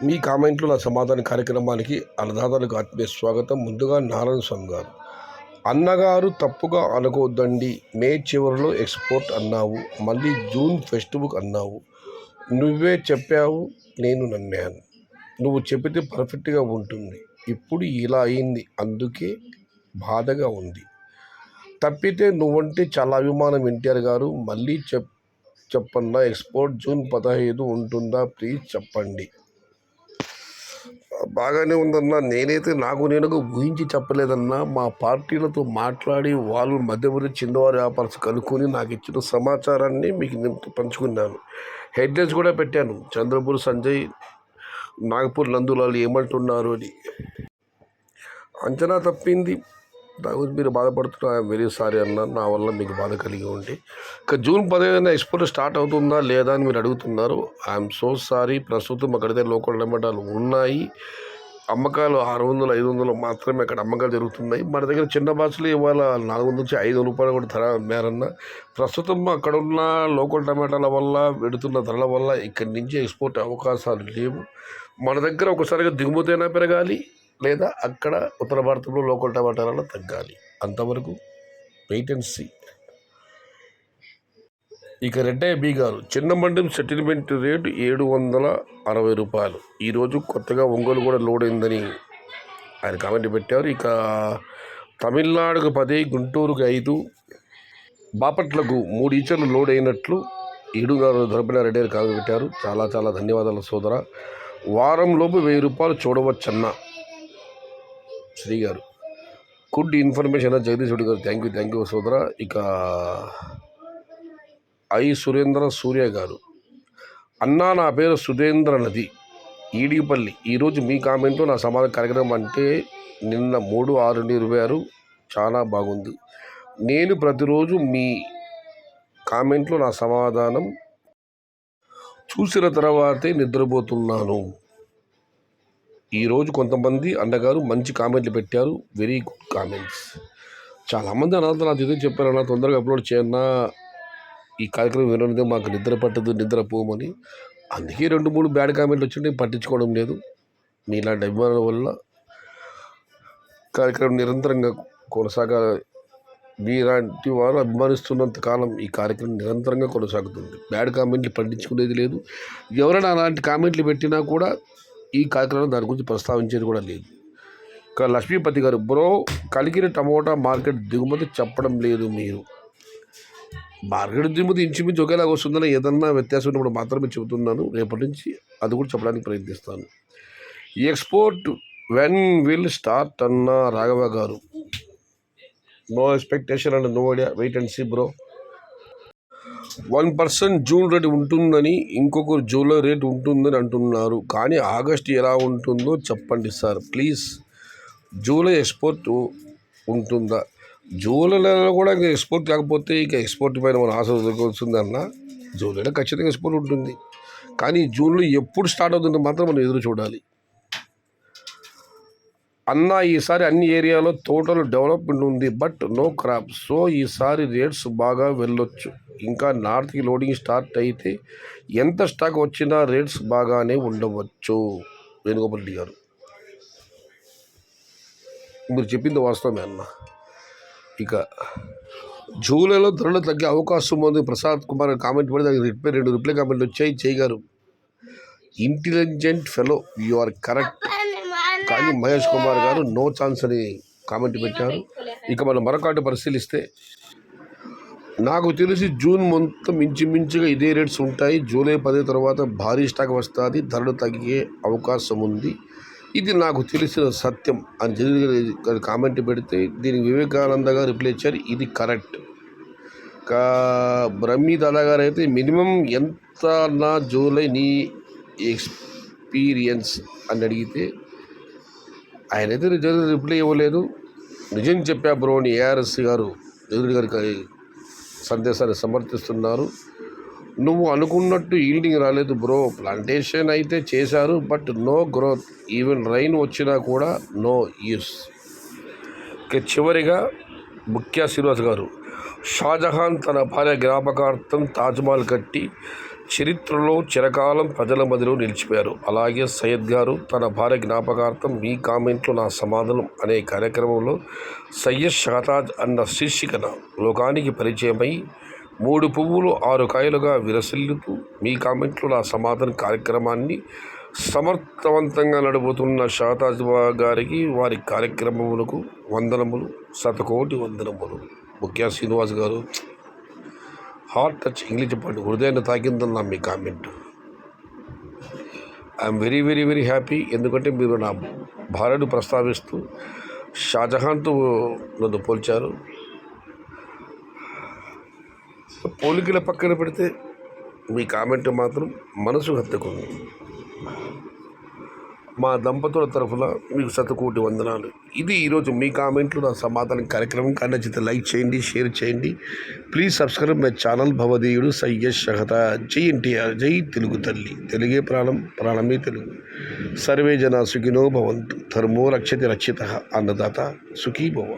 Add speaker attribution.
Speaker 1: మీ కామెంట్లు నా సమాధాన కార్యక్రమానికి అన్నదాతలకు ఆత్మీయ స్వాగతం. ముందుగా నారాయణ స్వామి గారు, అన్నగారు తప్పుగా అనుకోవద్దండి. మే చివరిలో ఎక్స్పోర్ట్ అన్నావు, మళ్ళీ జూన్ ఫెస్టివల్ అన్నావు. నువ్వే చెప్పావు, నేను నమ్మాను. నువ్వు చెప్పితే పర్ఫెక్ట్గా ఉంటుంది. ఇప్పుడు ఇలా అయింది, అందుకే బాధగా ఉంది. తప్పితే నువ్వంటే చాలా అభిమానం ఎన్టీఆర్ గారు. మళ్ళీ చెప్పన్నా, ఎక్స్పోర్ట్ జూన్ 15 ఉంటుందా? ప్లీజ్ చెప్పండి. బాగానే ఉందన్నా. నాకు నేనుగా ఊహించి చెప్పలేదన్నా. మా పార్టీలతో మాట్లాడి వాళ్ళు మధ్యవర్తి చిన్నవారి వ్యాపారస్ కనుక్కొని నాకు ఇచ్చిన సమాచారాన్ని మీకు పంచుకున్నాను. హెడ్లైన్స్ కూడా పెట్టాను. చంద్రపూర్ సంజయ్, నాగపూర్ నందులాల్ ఏమంటున్నారు అని. అంచనా తప్పింది, దాని గురించి మీరు బాధపడుతున్నారు. ఐఎమ్ వెరీ సారీ అన్న, నా వల్ల మీకు బాధ కలిగి ఉంటే. ఇక జూన్ 15 ఎక్స్పోర్ట్ స్టార్ట్ అవుతుందా లేదా అని మీరు అడుగుతున్నారు. I'm so sorry. ప్రస్తుతం అక్కడైతే లోకల్ టమాటాలు ఉన్నాయి. అమ్మకాలు 600, 500 మాత్రమే అక్కడ అమ్మకాలు జరుగుతున్నాయి. మన దగ్గర చిన్న బాక్సులు ఇవాళ 400 నుంచి 500 రూపాయలు కూడా ధర అమ్మారన్న. ప్రస్తుతం అక్కడ ఉన్న లోకల్ టమాటాల వల్ల, పెడుతున్న ధరల వల్ల ఇక్కడి నుంచి ఎక్స్పోర్ట్ అవకాశాలు లేవు. మన దగ్గర ఒకసారిగా దిగుమతి అయినా పెరగాలి, లేదా అక్కడ ఉత్తర భారతంలో లోకల్ టమాటాలలో తగ్గాలి. అంతవరకు వెయిట్ అండ్ సీ. ఇక రెడ్డయ్య బి గారు, చిన్న మండం సెటిల్మెంట్ రేటు 760 రూపాయలు. ఈరోజు కొత్తగా ఒంగోలు కూడా లోడ్ అయిందని ఆయన కామెంట్ పెట్టారు. ఇక తమిళనాడుకు 10, గుంటూరుకు 5, బాపట్లకు 3 ఈచర్లు లోడ్ అయినట్లు గారు ధరపైన రెడ్డి గారు కామెంట్ పెట్టారు. చాలా చాలా ధన్యవాదాలు సోదర. వారంలోపు 1000 రూపాయలు చూడవచ్చన్న శ్రీ గారు. గుడ్ ఇన్ఫర్మేషన్ జగదీష్ రెడ్డి గారు, థ్యాంక్ యూ సోదర. ఇక సురేంద్ర సూర్య గారు, అన్నా నా పేరు సుధేంద్ర నది, ఈడిపల్లి. ఈరోజు మీ కామెంట్లో నా సమాధాన కార్యక్రమం అంటే నిన్న 3/6/2026 చాలా బాగుంది. నేను ప్రతిరోజు మీ కామెంట్లో నా సమాధానం చూసిన తర్వాతే నిద్రపోతున్నాను. ఈరోజు కొంతమంది అన్నగారు మంచి కామెంట్లు పెట్టారు. Very good comments. చాలామంది అన్నది నాకు ఇదే చెప్పారన్నా, తొందరగా అప్లోడ్ చేయన్నా, ఈ కార్యక్రమం వినడం మాకు నిద్ర పట్టదు, నిద్రపోమని. అందుకే 2-3 బ్యాడ్ కామెంట్లు వచ్చింటే పట్టించుకోవడం లేదు. మీలాంటి అభిమానుల వల్ల కార్యక్రమం నిరంతరంగా కొనసాగాలి. మీలాంటి వారు అభిమానిస్తున్నంత కాలం ఈ కార్యక్రమం నిరంతరంగా కొనసాగుతుంది. బ్యాడ్ కామెంట్లు పట్టించుకునేది లేదు. ఎవరైనా అలాంటి కామెంట్లు పెట్టినా కూడా ఈ కార్యక్రమం దాని గురించి ప్రస్తావించేది కూడా లేదు. ఇక లక్ష్మీపతి గారు, బ్రో కలిగిన టమోటా మార్కెట్ దిగుమతి చెప్పడం లేదు మీరు. మార్కెట్ దిగుమతి ఇంచుమించు ఒకేలాగా వస్తుందని, ఏదన్నా వ్యత్యాసం ఉన్నప్పుడు మాత్రమే చెబుతున్నాను. రేపటి నుంచి అది కూడా చెప్పడానికి ప్రయత్నిస్తాను. ఈ ఎక్స్పోర్ట్ వెన్ విల్ స్టార్ట్ అన్న రాఘవ గారు, no expectation and no idea, wait and see bro. 1% June rate ఉంటుందని, ఇంకొకరు జూలై రేట్ ఉంటుందని అంటున్నారు. కానీ ఆగస్టు ఎలా ఉంటుందో చెప్పండి సార్ ప్లీజ్. జూలై ఎక్స్పోర్ట్ ఉంటుందా? జూలైలో కూడా ఇంకా ఎక్స్పోర్ట్ కాకపోతే ఇక ఎక్స్పోర్ట్ పైన మన ఆశ వస్తుంది అన్న. జూలైలో ఖచ్చితంగా ఎక్స్పోర్ట్ ఉంటుంది. కానీ జూన్లో ఎప్పుడు స్టార్ట్ అవుతుందో మాత్రం మనం ఎదురు చూడాలి అన్న. ఈసారి అన్ని ఏరియాలో టోటల్ డెవలప్మెంట్ ఉంది, బట్ నో క్రాప్. సో ఈసారి రేట్స్ బాగా వెళ్ళొచ్చు. ఇంకా నార్త్కి లోడింగ్ స్టార్ట్ అయితే ఎంత స్టాక్ వచ్చినా రేట్స్ బాగానే ఉండవచ్చు. వేణుగోపాల్ రెడ్డి గారు, మీరు చెప్పింది వాస్తవమే అన్న. ఇక జూలైలో ధరలు తగ్గే అవకాశం ఉంది. ప్రసాద్ కుమార్ కామెంట్ పడి దానికి 2 రిప్లై కామెంట్లు వచ్చాయి. చేయగారు, intelligent fellow, you are correct. కానీ మహేష్ కుమార్ గారు నో ఛాన్స్ అని కామెంట్ పెట్టారు. ఇక మనం మరొకటి పరిశీలిస్తే, నాకు తెలిసి జూన్ మొత్తం ఇంచుమించుగా ఇదే రేట్స్ ఉంటాయి. జూలై 10 తర్వాత భారీ స్టాక్ వస్తుంది, ధరలు తగ్గే అవకాశం ఉంది. ఇది నాకు తెలిసిన సత్యం అని జగన్ కామెంట్ పెడితే దీనికి వివేకానంద గారు రిప్లై ఇచ్చారు, ఇది కరెక్ట్. బ్రహ్మీ దాదా గారు అయితే మినిమం ఎంత నా జూలై నీ ఎక్స్పీరియన్స్ అని అడిగితే ఆయనైతే నిజంగా రిప్లై ఇవ్వలేదు. నిజం చెప్పా బ్రో అని ఏఆర్ఎస్ గారు జగన్ గారి సందేశాన్ని సమర్థిస్తున్నారు. నువ్వు అనుకున్నట్టు ఈల్డింగ్ రాలేదు బ్రో. ప్లాంటేషన్ అయితే చేశారు, but no growth. Even rain వచ్చినా కూడా నో యూస్. ఇక చివరిగా ముఖ్య శ్రీనివాస్ గారు, షాజహాన్ తన భార్య జ్ఞాపకార్థం తాజ్మహల్ కట్టి చరిత్రలో చిరకాలం ప్రజల మధ్యలో నిలిచిపోయారు. అలాగే సయ్యద్ గారు తన భార్య జ్ఞాపకార్థం మీ కామెంట్లో నా సమాధానం అనే కార్యక్రమంలో సయ్యద్ షహతాజ్ అన్న శీర్షికన లోకానికి పరిచయమై 3 పువ్వులు 6 కాయలుగా విరసిల్లుతూ మీ కామెంట్లో నా సమాధానం కార్యక్రమాన్ని సమర్థవంతంగా నడుపుతున్న షహతాజ్ గారికి వారి కార్యక్రమములకు వందనములు, శతకోటి వందనములు. ముఖ్య శ్రీనివాస్ గారు హార్ట్ టచ్ ఇంగ్లీష్ చెప్పండి, హృదయాన్ని తాకిందన్న మీ comment. I'm very very very happy. ఎందుకంటే మీరు నా భార్యను ప్రస్తావిస్తూ షాజహాన్తో నన్ను పోల్చారు. పోలికల పక్కన పెడితే మీ కామెంట్ మాత్రం మనసు హత్తుకుంది. మా దంపతుల తరఫున మీకు శతకోటి వందనాలు. ఇది ఈరోజు మీ కామెంట్లు నా సమాధానం కార్యక్రమం. నచ్చితే లైక్ చేయండి, షేర్ చేయండి. Please subscribe my channel. భవదీయుడు సయ్యద్ షహతాజ్. జై ఎన్టీఆర్, జై తెలుగు తల్లి. తెలుగే ప్రాణం, ప్రాణమే తెలుగు. సర్వే జనా సుఖినో భవంతు. ధర్మో రక్షతి రక్షితః. అన్నదాత సుఖీ భవ.